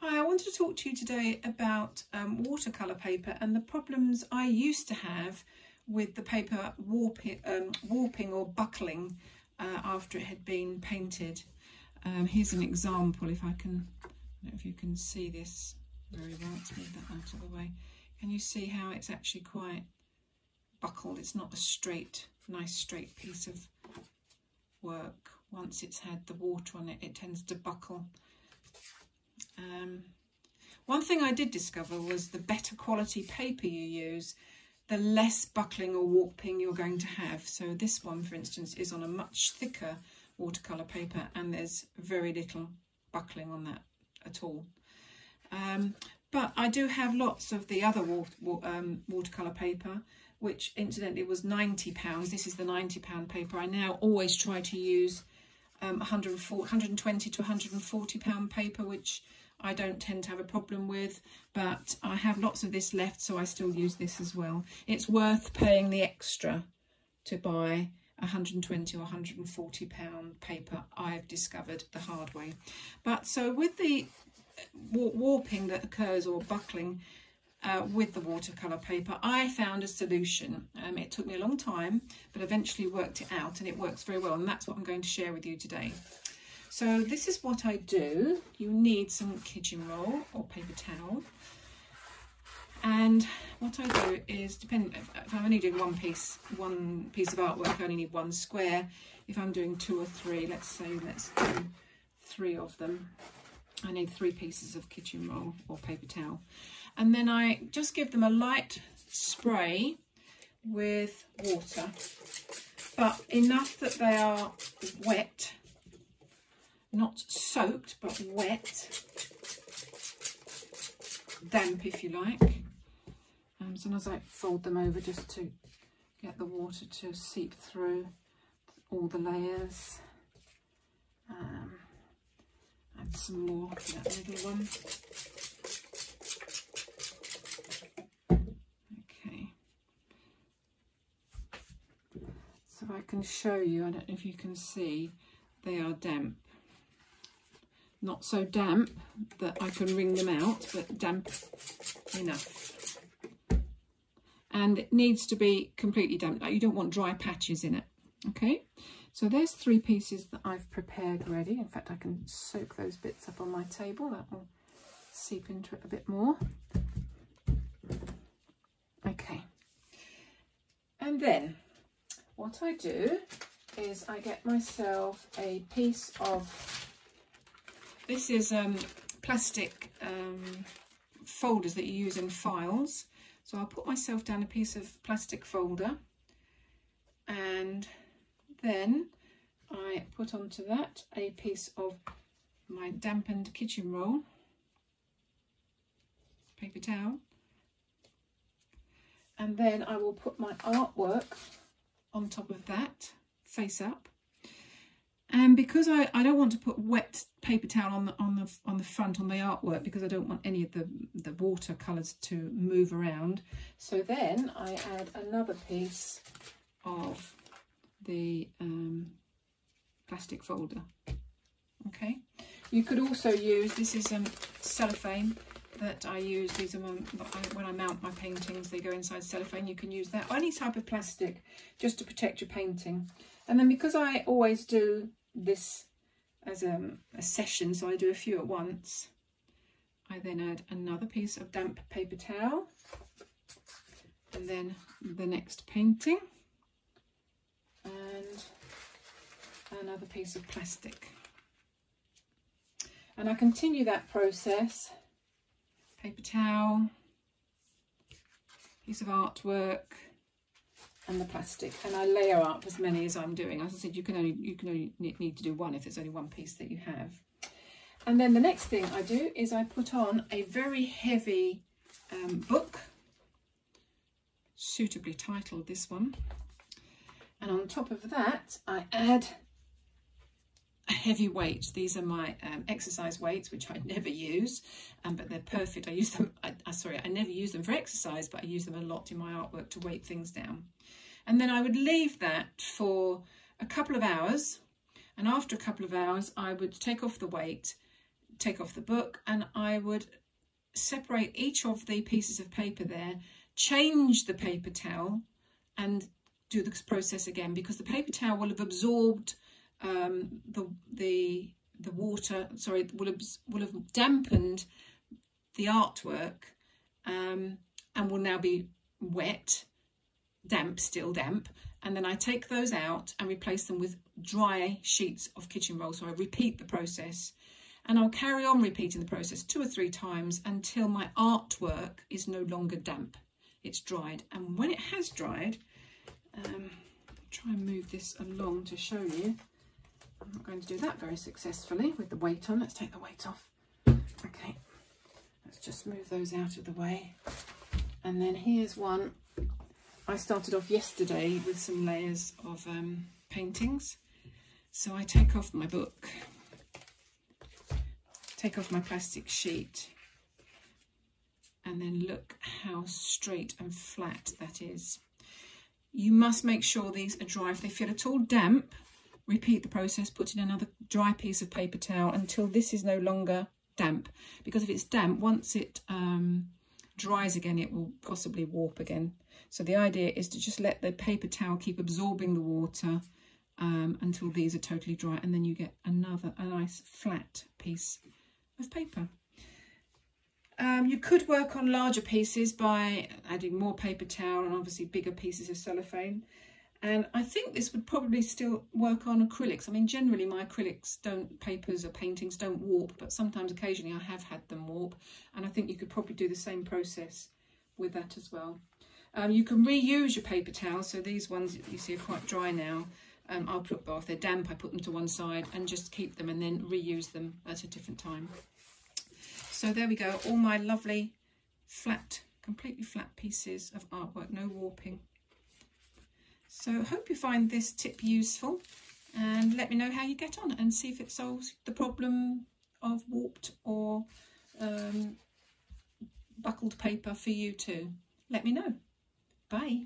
Hi, I wanted to talk to you today about watercolour paper and the problems I used to have with the paper warping or buckling after it had been painted. Here's an example, if I don't know if you can see this very well. Let's move that out of the way. Can you see how it's actually quite buckled? It's not a straight, nice straight piece of work. Once it's had the water on it, it tends to buckle. One thing I did discover was the better quality paper you use, the less buckling or warping you're going to have. So this one, for instance, is on a much thicker watercolour paper and there's very little buckling on that at all. But I do have lots of the other watercolour paper, which incidentally was £90. This is the £90 paper. I now always try to use 120 to £140 paper, which I don't tend to have a problem with, but I have lots of this left, so I still use this as well. It's worth paying the extra to buy 120 or £140 paper, I've discovered the hard way. But so with the warping that occurs or buckling with the watercolour paper, I found a solution. It took me a long time, but eventually worked it out, and it works very well, and that's what I'm going to share with you today. So this is what I do. You need some kitchen roll or paper towel, and what I do is, depending if I'm only doing one piece of artwork, I only need one square. If I'm doing 2 or 3, let's do 3 of them, I need 3 pieces of kitchen roll or paper towel, and then I just give them a light spray with water, but enough that they are wet, not soaked but wet, damp if you like. Sometimes I fold them over just to get the water to seep through all the layers. Add some more for that middle one. Okay, so I can show you, I don't know if you can see, they are damp. Not so damp that I can wring them out, but damp enough. And it needs to be completely damp. Like, you don't want dry patches in it. Okay, so there's 3 pieces that I've prepared ready. In fact, I can soak those bits up on my table. That will seep into it a bit more. Okay, and then what I do is I get myself a piece of, this is plastic folders that you use in files. So I'll put myself down a piece of plastic folder, and then I put onto that a piece of my dampened kitchen roll paper towel, and then I will put my artwork on top of that, face up. And because I don't want to put wet paper towel on the front on the artwork, because I don't want any of the watercolours to move around, so then I add another piece of the plastic folder. Okay, you could also use, this is cellophane that I use. These are when I mount my paintings, they go inside cellophane. You can use that, or any type of plastic, just to protect your painting. And then because I always do this as a session, so I do a few at once, I then add another piece of damp paper towel, and then the next painting, and another piece of plastic, and I continue that process. Paper towel, piece of artwork, and the plastic, and I layer up as many as I'm doing. As I said, you can only need to do one if there's only one piece that you have. And then the next thing I do is I put on a very heavy book, suitably titled, this one, and on top of that I add a heavy weight. These are my exercise weights, which I never use, but they're perfect. I use them, I never use them for exercise, but I use them a lot in my artwork to weight things down. And then I would leave that for a couple of hours, and after a couple of hours I would take off the weight, take off the book, and I would separate each of the pieces of paper there, change the paper towel and do the process again, because the paper towel will have absorbed the water, sorry, will have dampened the artwork, and will now be wet, damp, still damp. And then I take those out and replace them with dry sheets of kitchen roll. So I repeat the process, and I'll carry on repeating the process 2 or 3 times until my artwork is no longer damp. It's dried. And when it has dried, try and move this along to show you. I'm not going to do that very successfully with the weight on. Let's take the weight off. Okay, let's just move those out of the way. And then here's one. I started off yesterday with some layers of paintings. So I take off my book, take off my plastic sheet, and then look how straight and flat that is. You must make sure these are dry. If they feel at all damp, repeat the process, put in another dry piece of paper towel until this is no longer damp. Because if it's damp, once it dries again, it will possibly warp again. So the idea is to just let the paper towel keep absorbing the water until these are totally dry, and then you get a nice flat piece of paper. You could work on larger pieces by adding more paper towel and obviously bigger pieces of cellophane. And I think this would probably still work on acrylics. I mean, generally my acrylics papers or paintings don't warp, but sometimes occasionally I have had them warp. And I think you could probably do the same process with that as well. You can reuse your paper towels. So these ones you see are quite dry now. I'll put them off, they're damp, I put them to one side and just keep them and then reuse them at a different time. So there we go, all my lovely flat, completely flat pieces of artwork, no warping. So hope you find this tip useful, and let me know how you get on and see if it solves the problem of warped or buckled paper for you too. Let me know. Bye.